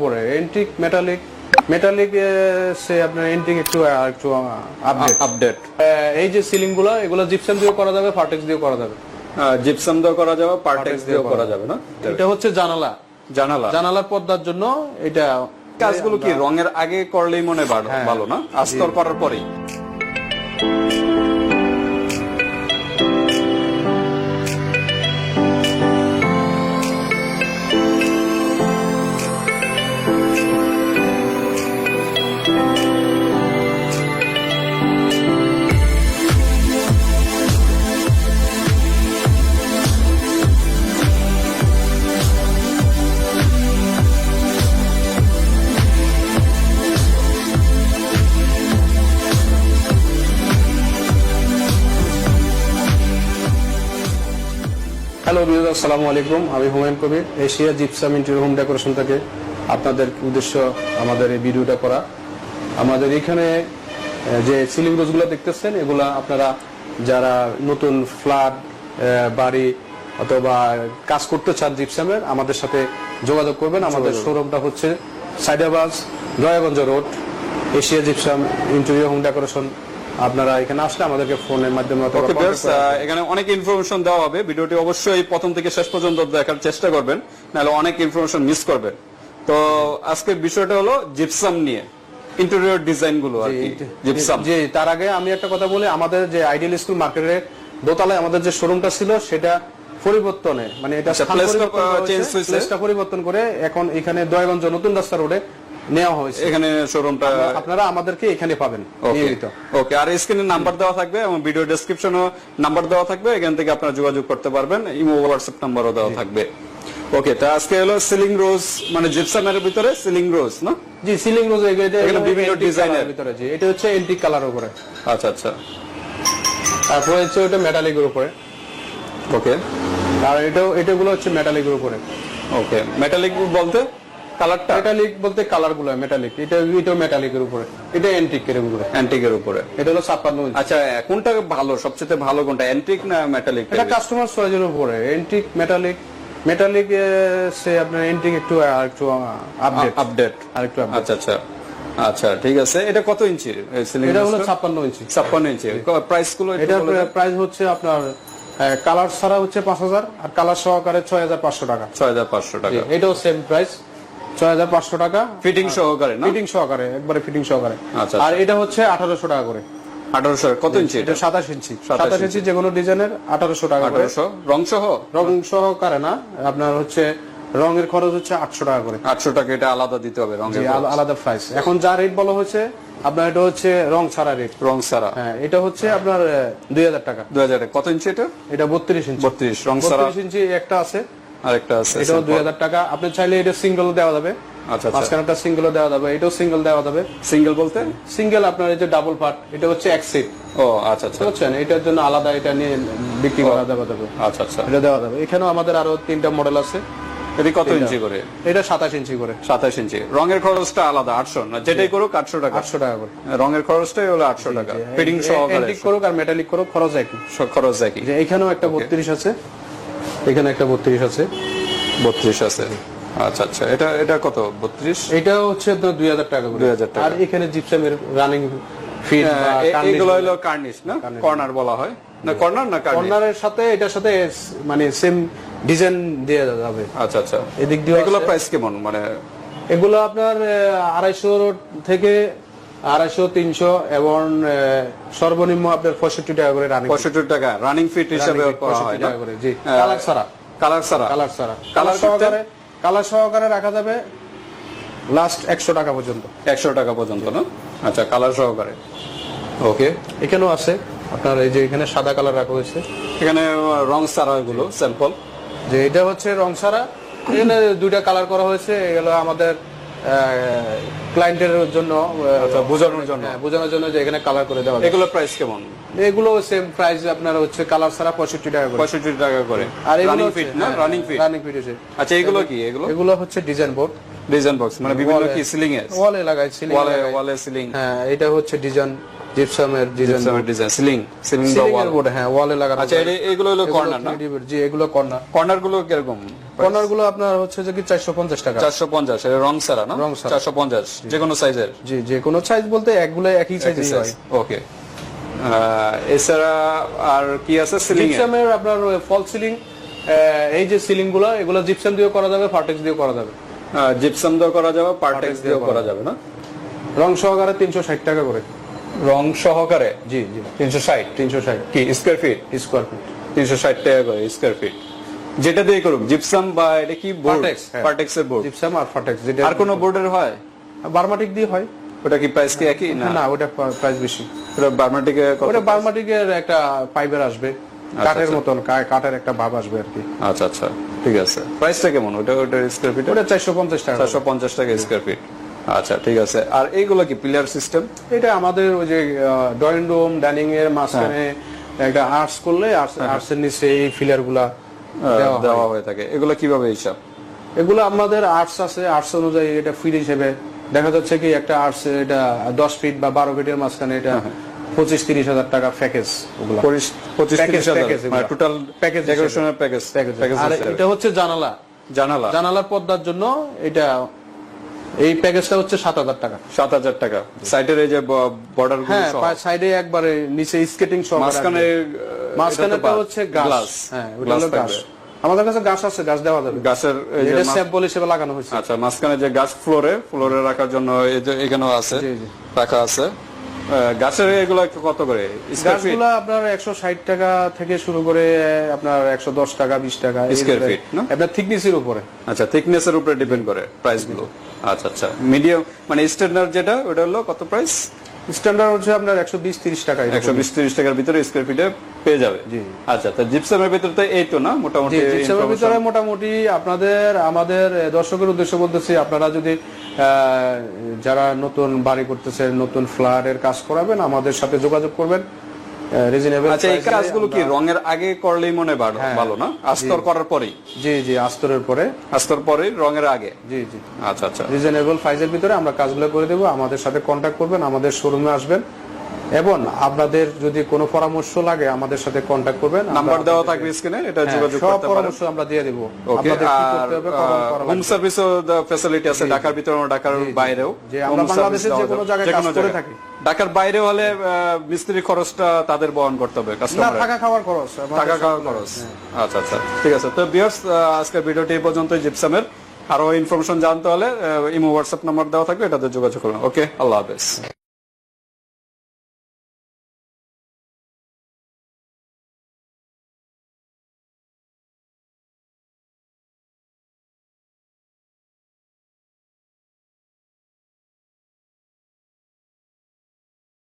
পরে antique metallic metallic সে আপনার antique একটু একটু আপডেট এই যে সিলিং গুলো এগুলো জিপসাম দিয়ে করা যাবে, পার্টেক্স দিয়ে করা যাবে। জিপসাম দিয়ে করা যাবে, পার্টেক্স দিয়ে করা যাবে না। এটা হচ্ছে জানালা জানালার পর্দার জন্য। এটা কাজগুলো কি রঙের আগে করলেই মনে ভালো না, আস্তর করার পরেই? হ্যালো ভিউয়ার্স, আসসালামু আলাইকুম। আমি Humayun Kabir, Asia gypsum interior home decoration থেকে আপনাদের উদ্দেশ্য আমাদের এই ভিডিওটা করা। আমাদের এখানে যে সিলিং রোজগুলো দেখতেছেন, এগুলা আপনারা যারা নতুন ফ্ল্যাট বাড়ি অথবা কাজ করতে চান জিপসামের, আমাদের সাথে যোগাযোগ করবেন। আমাদের শোরুমটা হচ্ছে Saidabad, Dayaganj road, Asia gypsum interior home decoration. আপনারা এখানে আসলে আমাদেরকে ফোনের মাধ্যমে এখানে অনেক ইনফরমেশন দেওয়া হবে। ভিডিওটি অবশ্যই প্রথম থেকে শেষ পর্যন্ত দেখার চেষ্টা করবেন, নাহলে অনেক ইনফরমেশন মিস করবেন। তো আজকের বিষয়টা হলো জিপসাম নিয়ে, ইন্টেরিয়র ডিজাইন গুলো আর কি। জিপসাম জি, তার আগে আমি একটা কথা বলি। আমাদের যে আইডিয়াল স্কুল মার্কেটের দোতলায় আমাদের যে শোরুমটা ছিল, সেটা পরিবর্তনে মানে এটা প্লেসটা পরিবর্তন করে এখন এখানে দয়াগঞ্জ নতুন রাস্তা রোডে নেওয়া হয়েছে। এখানে শোরুমটা আপনারা আমাদেরকে এখানে পাবেন নিয়মিত। ওকে, আর স্ক্রিনে নাম্বার দেওয়া থাকবে এবং ভিডিও ডেসক্রিপশনে নাম্বার দেওয়া থাকবে, এখান থেকে আপনারা যোগাযোগ করতে পারবেন। ইমো হোয়াটসঅ্যাপ নাম্বারও দেওয়া থাকবে। ওকে, তো আজকে হলো সিলিং রোজ, মানে জিপসামের ভিতরে সিলিং রোজ না? জি, সিলিং রোজ এখানে বিভিন্ন ডিজাইনের ভিতরে। জি, এটা হচ্ছে এন্টিক কালারের উপরে। আচ্ছা আচ্ছা। তারপরে হচ্ছে ওটা মেটালিকের উপরে। ওকে, আর এটাগুলো হচ্ছে মেটালিকের উপরে। ওকে, মেটালিক বলতে কালারটা? মেটালিক বলতে কালারগুলো মেটালিক। এটাও মেটালিকের উপরে, এটা এন্টিকের উপরে। অ্যান্টিকের উপরে। এটা হলো 56 ইঞ্চি। আচ্ছা, কোনটা ভালো, সবচেয়ে ভালো কোনটা, অ্যান্টিক না মেটালিক? এটা কাস্টমার চয়েসের উপরে। এন্টিক মেটালিক সে আপনার এন্টিক একটু আরেকটু আপডেট আরেকটু। আচ্ছা আচ্ছা আচ্ছা, ঠিক আছে। এটা কত ইঞ্চি সিলিং? এটা হলো 56 ইঞ্চি। 56 ইঞ্চি। প্রাইস গুলো? এটার প্রাইস হচ্ছে আপনার কালার ছাড়া হচ্ছে 5000, আর কালার সহকারে 6500 টাকা। 6500 টাকা। এটাও সেম প্রাইস, 6500 টাকা ফিটিং সহকারে না? ফিটিং সহকারে, একবারে ফিটিং সহকারে। আচ্ছা, আর এটা হচ্ছে 1800 টাকা করে। 1800 কত ইঞ্চি? এটা 27 ইঞ্চি। 27 ইঞ্চি যে কোনো ডিজাইনের 1800 টাকা করে। 1800 রং সহ? রং সহকারে না, আপনার হচ্ছে রঙের খরচ হচ্ছে 800 টাকা করে। 800 টাকা, এটা আলাদা দিতে হবে রঙের আলাদা প্রাইস। এখন যা রেট বলা হচ্ছে আপনার, এটা হচ্ছে রং ছাড়া রেট। রং ছাড়া? হ্যাঁ, এটা হচ্ছে আপনার 2000 টাকা। 2000 টাকা। কত ইঞ্চি এটা? এটা 32 ইঞ্চি। 32 রং ছাড়া। 32 ইঞ্চি একটা আছে, আরেকটা আছে, এটাও 2000 টাকা। আপনি চাইলে এটা সিঙ্গেল দেওয়া যাবে। আচ্ছা, মাঝখানেটা সিঙ্গেল দেওয়া যাবে, এটাও সিঙ্গেল দেওয়া যাবে। সিঙ্গেল বলতে? সিঙ্গেল আপনার এই যে ডাবল পার্ট, এটা হচ্ছে এক সিট। ও আচ্ছা আচ্ছা, বুঝছেন? এটার জন্য আলাদা এটা নিয়ে বিক্রি করা যাবে। আচ্ছা আচ্ছা, এটা দেওয়া যাবে। এখানেও আমাদের আরো 3টা মডেল আছে। এটা কত ইঞ্চি করে? এটা 27 ইঞ্চি করে। 27 ইঞ্চি। রঙের খরচটা আলাদা 800 না? যেটাই করুক 800 টাকা। 800 টাকা করে রঙের খরচটাই হলো 800 টাকা। ফিটিং সহকারে এন্টিক করুক আর মেটালিক করুক, খরচ একই। খরচ একই। যে এখানেও একটা 32 আছে, এখানে একটা 32 আছে। 32 আছে। আচ্ছা আচ্ছা, এটা কত? 32? এটা হচ্ছে 2000 টাকা করে। 2000 টাকা। আর এখানে জিপসামের রানিং ফিট এগুলো হলো কার্নিশ না? কর্নার বলা হয় না? কর্নার না কার্নিশ? কর্নারের সাথে এটার সাথে মানে সেম ডিজাইন দেয়া যাবে। আচ্ছা আচ্ছা, এদিক দিয়ে এগুলো প্রাইস কেমন? মানে এগুলো আপনার 250 থেকে 250, 300 এবং সর্বনিম্ন আপনার 65 টাকা করে রানিং। 65 টাকা রানিং ফিট হিসেবে করা হয় না? জি, কালার ছাড়া। কালার সহকারে রাখা যাবে লাস্ট 100 টাকা পর্যন্ত। 100 টাকা পর্যন্ত না? আচ্ছা, কালার সহকারে। ওকে, এখানেও আছে আপনার, এই যে এখানে সাদা কালার রাখা হয়েছে। এখানে রং ছাড়া এগুলো স্যাম্পল। যে এটা হচ্ছে রং ছাড়া। এখানে 2টা কালার করা হয়েছে। এগুলো আমাদের ক্লায়েন্টের জন্য, বোঝানোর জন্য যে এখানে কালার করে দেওয়া। এগুলো প্রাইস কেমন? এগুলো সেম প্রাইস আপনার হচ্ছে কালার ছাড়া 65 টাকা করে। 65 টাকা করে। আর রানিং ফিট না? রানিং ফিট আছে। আচ্ছা, এগুলো কি? এগুলো হচ্ছে ডিজাইন বোর্ড। ডিজাইন বক্স মানে বিভিন্ন কি সিলিং এ ওয়ালে লাগাই, সিলিং ওয়ালে সিলিং। হ্যাঁ, এটা হচ্ছে ডিজাইন জিপসামের ডিজাইন, ডিজাইন, সিলিং বা ওয়াল। বোর্ড, হ্যাঁ ওয়ালে লাগানো। আচ্ছা, এগুলো হলো কর্নার না? জি, এগুলো কর্নার। কর্নার গুলো কিরকম? কর্নার গুলো আপনার হচ্ছে যে কি 450 টাকা। 450, এর রং সারা না? রং ছাড়া। 450, যে কোনো সাইজের? জি, যে কোনো সাইজ বলতে একগুলো একই সাইজই হয়। ওকে। এছাড়া আর কি আছে সিলিং এ? জিপসামের আপনার ফল সিলিং, এই যে সিলিং গুলো, এগুলো জিপসাম দিয়েও করা যাবে, ফার্টেক্স দিয়েও করা যাবে। জিপসাম দিয়েও করা যাবে, পার্টেক্স দিয়েও করা যাবে না? রং সহকারে 360 টাকা করে। রং সহকারে? জি জি, 360 কি স্কয়ার ফিট? স্কয়ার ফিট 360 টাকা করে স্কয়ার ফিট। যেটা দিয়ে করুক, জিপসাম বা এটা কি বোর্ড? Partex, হ্যাঁ। পার্টেক্স এর বোর্ড। জিপসাম আর ফার্টেক্স, যেটা আর কোন বোর্ডের হয়? বার্মাটিক দিয়ে হয়। ওটা কি প্রাইস কি একই না? না, ওটা প্রাইস বেশি। ওটা বার্মাটিকে কত? ওটা বার্মাটিকের একটা ফাইবার আসবে, কাঠের মতন, কাঠের একটা ভাব আসবে আর কি। আচ্ছা আচ্ছা, ঠিক আছে। প্রাইসটা কেমন ওটা? ওটা স্কয়ার ফিট ওটা 450 টাকা। 450 টাকা স্কয়ার ফিট। আচ্ছা, ঠিক আছে। আর এইগুলো কি পিলার সিস্টেম? এটা আমাদের ওই যে ড্রয়িং রুম, ডাইনিং এর মাঝখানে একটা আর্টস করলে আর্টস এর নিচে এই ফিলার গুলা দেওয়া হয়ে থাকে। এগুলো কিভাবে হিসাব? এগুলো আমাদের আর্টস আছে, আর্টস অনুযায়ী এটা ফিট হিসেবে দেখা যাচ্ছে কি একটা আর্টস এটা 10 ফিট বা 12 ফিটের মাঝখানে এটা 25-30 হাজার টাকা প্যাকেজ। ওগুলো 25-30 হাজার এগুলো। টোটাল প্যাকেজ ডেকোরেশনের প্যাকেজ। আর এটা হচ্ছে জানালা, জানালার পর্দার জন্য এটা, এই প্যাকেজটা হচ্ছে 7,000 টাকা। 7,000 টাকা। সাইডের এই যে বর্ডার গুলো হ্যাঁ, সহ? সাইডে একবারে নিচে স্কেটিং সহ। মাঝখানেটা হচ্ছে গ্লাস। হ্যাঁ, ওটা হলো গ্লাস। আমাদের কাছে গাছ আছে, গাছ দেওয়া যাবে। গাছের এই যে এটা স্যাম্পল হিসেবে লাগানো হয়েছে। আচ্ছা, মাঝখানে যে গাছ ফ্লোরে রাখার জন্য এই যে এখানেও আছে, জি, জি। রাখা আছে। গাছের এগুলো কত করে স্কয়ার ফিট? গাছগুলো আপনার 160 টাকা থেকে শুরু করে আপনার 110 টাকা, 20 টাকা স্কয়ার ফিট না? আপনার থিকনেসের উপরে। আচ্ছা, থিকনেসের উপরে ডিপেন্ড করে প্রাইস গুলো। আচ্ছা আচ্ছা, মিডিয়াম মানে স্ট্যান্ডার্ড যেটা, ওটা হলো কত প্রাইস? স্ট্যান্ডার্ড হচ্ছে আপনার 120-30 টাকা। 120-30 টাকার ভিতরে স্কয়ার ফিটে পেয়ে যাবে। জি। আচ্ছা, তো জিপসামের ভিতরে তো এই তো না মোটামুটি? জিপসামের ভিতরে মোটামুটি আমাদের দর্শকের উদ্দেশ্যে বলতেছি, আপনারা যদি যারা নতুন বাড়ি করতেছেন, নতুন ফ্ল্যাটের কাজ করাবেন, আমাদের সাথে যোগাযোগ করবেন রিজনেবল। আচ্ছা, এই কাজগুলো কি রঙের আগে করলেই মনে ভালো না? আস্তর করার পরেই? জি জি, আস্তরের পরে। আস্তর পরে, রঙের আগে? জি জি। আচ্ছা আচ্ছা, রিজনেবল প্রাইসের ভিতরে আমরা কাজগুলো করে দেবো। আমাদের সাথে কন্ট্যাক্ট করবেন, আমাদের শোরুমে আসবেন, এবং আপনাদের যদি কোনো পরামর্শ লাগে আমাদের সাথে কন্ট্যাক্ট করবেন। নাম্বার দেওয়া থাকবে স্ক্রিনে, এটা যোগাযোগ সব করতে পারেন। পরামর্শ আমরা দিয়ে দেব। ওকে। আপনাদের কি করতে হবে, হোম সার্ভিসও ফ্যাসিলিটি আছে ঢাকার ভিতরে, ঢাকার বাইরেও। যে আমরা বাংলাদেশের যে কোনো জায়গায় কাজ করে থাকি। ঢাকার বাইরে হলে মিস্ত্রি খরচটা তাদের বহন করতে হবে, না, কাস্টমার থাকা খাওয়ার খরচ। টাকা খাওয়ার খরচ। আচ্ছা আচ্ছা, ঠিক আছে। তো ভিউয়ার্স, আজকের ভিডিওটি এই পর্যন্ত। জিপসামের আরো ইনফরমেশন জানতে হলে ইমো হোয়াটসঅ্যাপ নাম্বার দেওয়া থাকবে, এটাতে যোগাযোগ করুন। ওকে, আল্লাহ হাফেজ।